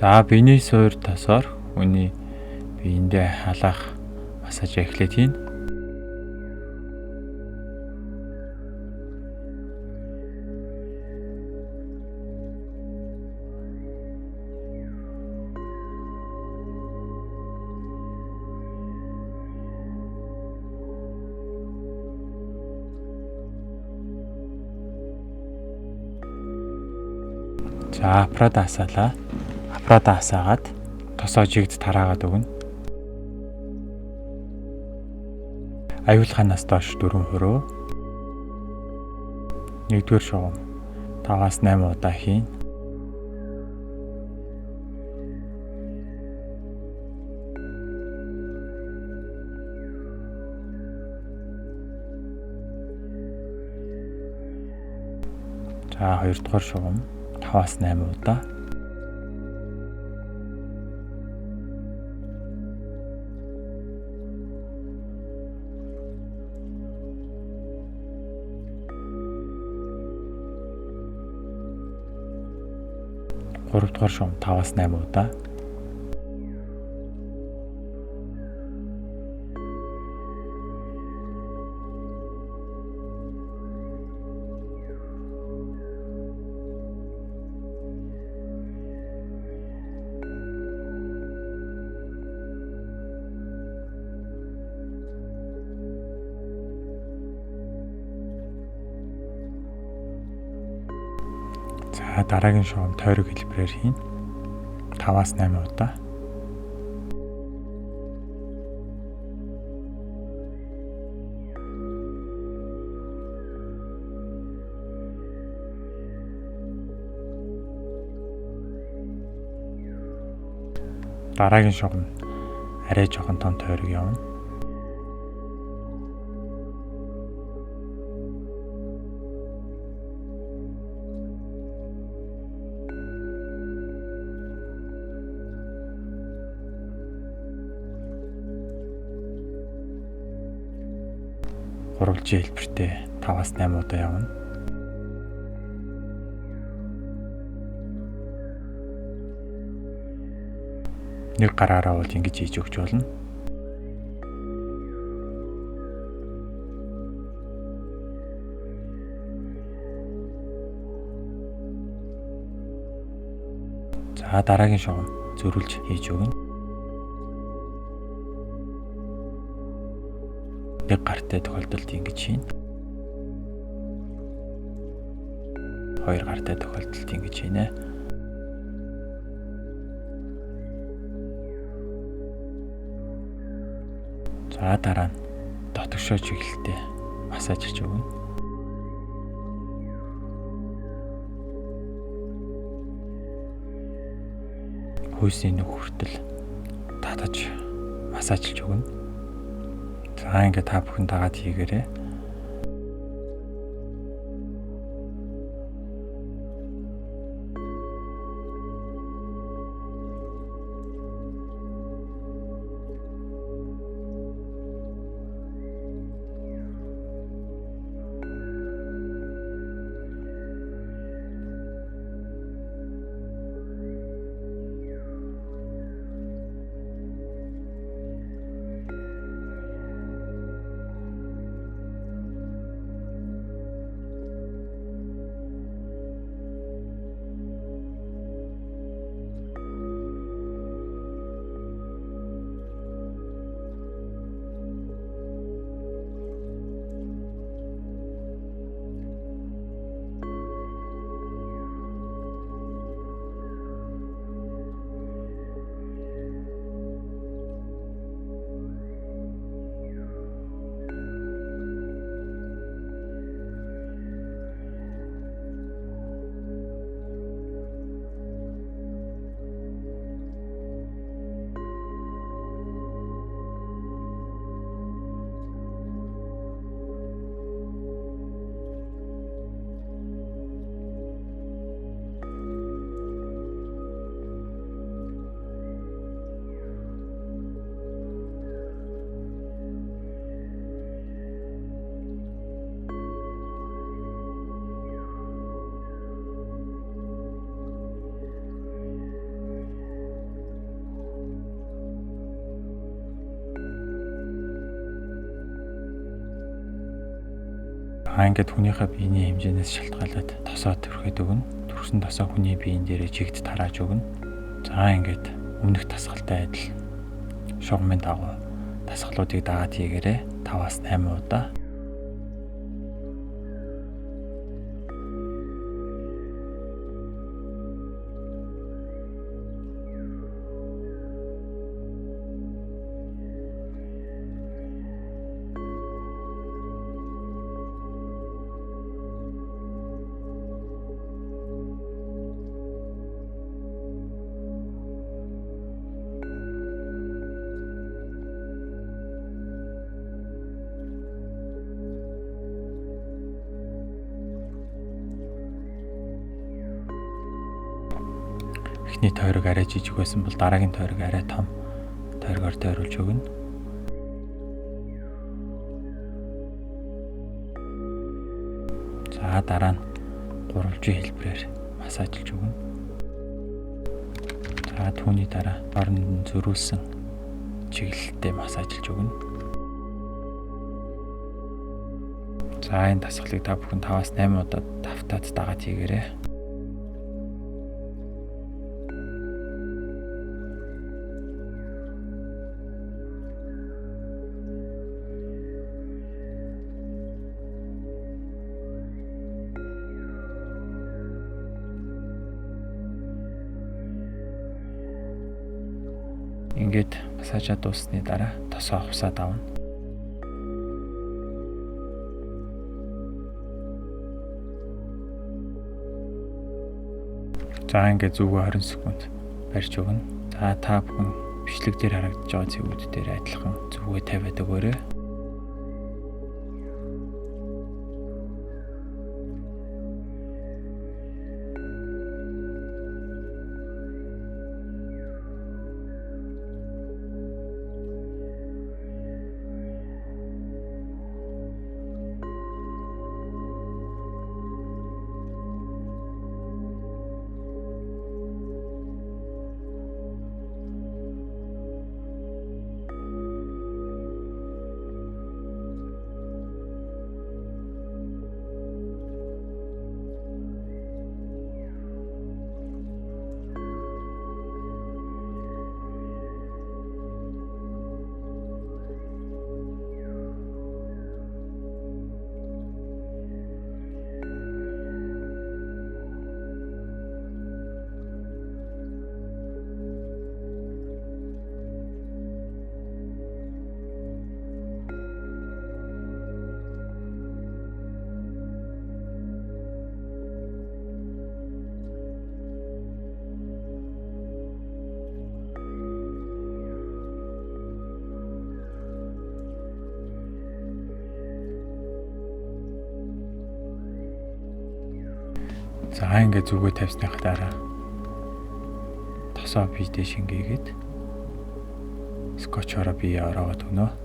За биений суур тосоор хүний биендээ халаах массаж эхлээд хийн. За апрада асаалаа. Апрада асаагаад тосоо жигд тараагаад өгнө. Аюулханаас доош 4 хуруу. 1-р шугам 5-8 удаа хийн. За 2-р шугам 5-8 удаа. Гуравдугаар шугам 5-8 удаа. За дараагийн шугам тойрог хэлбэрээр хийн. 5-8 удаа. Дараагийн шугам арай жоохон том тойрог явна. Гурвалжийн хэлбэртэй 5-8 удаа явна. Нэг гараараа бол ингэж хийж өгч болно. За дараагийн шугам зөрүүлж хийж өгнө. Нэг гартай тохиолдолд ингэж хийн. 2 гартай тохиолдолд ингэж хийнэ. За дараа нь дотгошоо чиглэлтэй массаж хийж өгнө. Хүйсийн нүх хүртэл татаж массажлж өгнө. За ингээд та бүхэн дагаад хийгээрэй. Ингээд хүнийхээ биений хэмжээнээс шалтгаалаад тосоо төрөхөд өгнө. Төрсөн тосоо хүний биеийн дээрээ чигт тарааж өгнө. За ингээд өмнөх дасгалтай адил шугамын дагуу дасгалуудыг дагаад хийгээрээ 5-8 удаа. Эхний тойрог арай жижиг байсан бол дараагийн тойрог арай том тойрогоор тойруулж өгнө. За дараа нь гурвалжийн хэлбэрээр массажлж өгнө. За түүний дараа оронд нь зөрүүлсэн чиглэлтэй массажлж өгнө. За энэ дасгалыг та бүхэн 5-8 удаа давтаад дагаад хийгээрэй. Ингээд массажаа дууссаны дараа тосоо хувсаад авна. За ингээд зүгөө 20 секунд барьж өгнө. За та бүхэн бичлэг дээр харагдаж байгаа цэгүүд дээр адилхан зүгөө тавиад өгөөрэй. За ингээд зүгөө тавьсных дараа тосоо бие дэш шингээгээд скотчороо бие ороод өгнө.